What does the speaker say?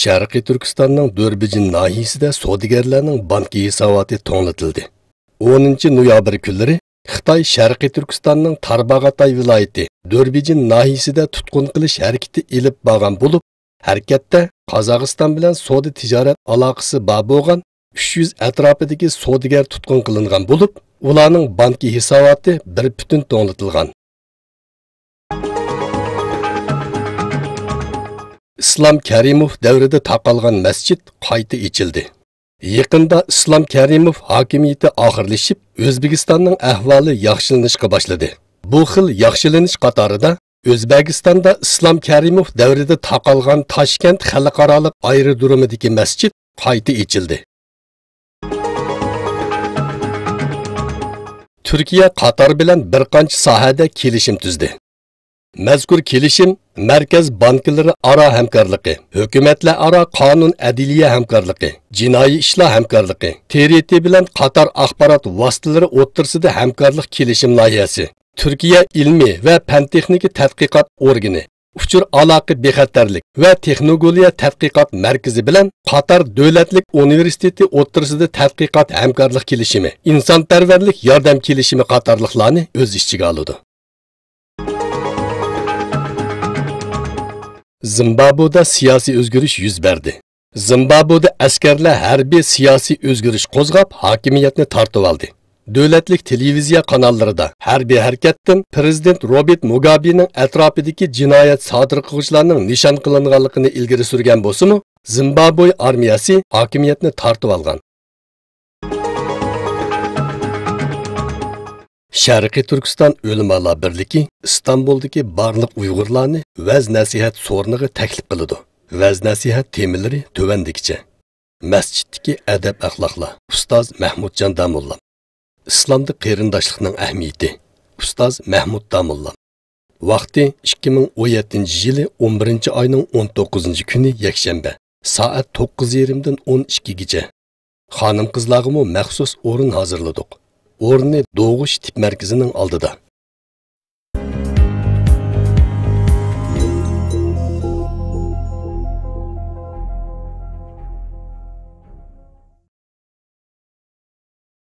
Sharqiy Turkistonning Do'rbijin nahiyasida savdogarlarning bank hisoboti to'nglatildi. 10 noyabr kunlari Xitoy Sharqiy Turkistonning Tarbag'atay viloyati Do'rbijin nahiyasida tutqun qilish harakati elib borgan bo'lib, harakatda Qozog'iston bilan savdo tijorat aloqasi bor bo'lgan 300 atrofidagi savdogar tutqun qilingan bo'lib, ularning bank hisoboti bir butun to'nglatilgan. Islom Karimov davrida taqalgan masjid qayta ochildi. Yaqinda Islom Karimov hokimiyati oxirlashib, O'zbekistonning ahvoli yaxshilanishga boshladi. Bu xil yaxshilanish qatorida O'zbekistonda Islom Karimov davrida taqalgan Toshkent xalqaro aerodromidagi masjid qayta ochildi. Turkiya Qatar bilan bir qancha sohada kelishim tuzdi. Mazkur kelishim Markaz banklari aro hamkorligi, hukumatlar aro qonun adliya hamkorligi, jinoiy ishlar hamkorligi, TRT bilan Qatar axborot vositalari o'rtasida hamkorlik kelishim loyihasi, Turkiya ilmiy va fan texnika tadqiqot organi, uchur aloqa bexatarlik va texnologiya tadqiqot markazi bilan Qatar davlatlik universiteti o'rtasida tadqiqot hamkorlik kelishimi, insonparvarlik yordam kelishimi qatorliqlarni o'z ichiga oladi. Zimbabwe'da siyosiy o'zgarish yuz berdi. Zimbabwe'da askarlar harbiy siyosiy o'zgarish qo'zg'ab, hokimiyatni tortib oldi. Davlatlik televiziya kanallarida harbiy harakatdan prezident Robert Mugabening atrofidagi jinoyat sodir qiluvchilarning nishon qilinganligini ilgari surgan bo'lsa-mu, Zimbabwe armiyasi hokimiyatni tortib olgan. Sharqiy Turkiston O'limalar birligi Istanbuldagi barliq Uyg'urlarni vaz-nasihat so'rniga taklif qiladi. Vaz-nasihat temalari tovandikicha. Masjiddagi adab axloqlar. Ustoz Mahmudjon Damulla. Islomda qarindoshlikning ahamiyati. Ustoz Mahmud Damulla. Vaqti 2017-yili 11-oyning 19-kuni yakshanba. Soat 9:30 dan 12gacha. Xonim qizlarga maxsus o'rin hozirladik. O'rni Doğuş tip merkezining oldida.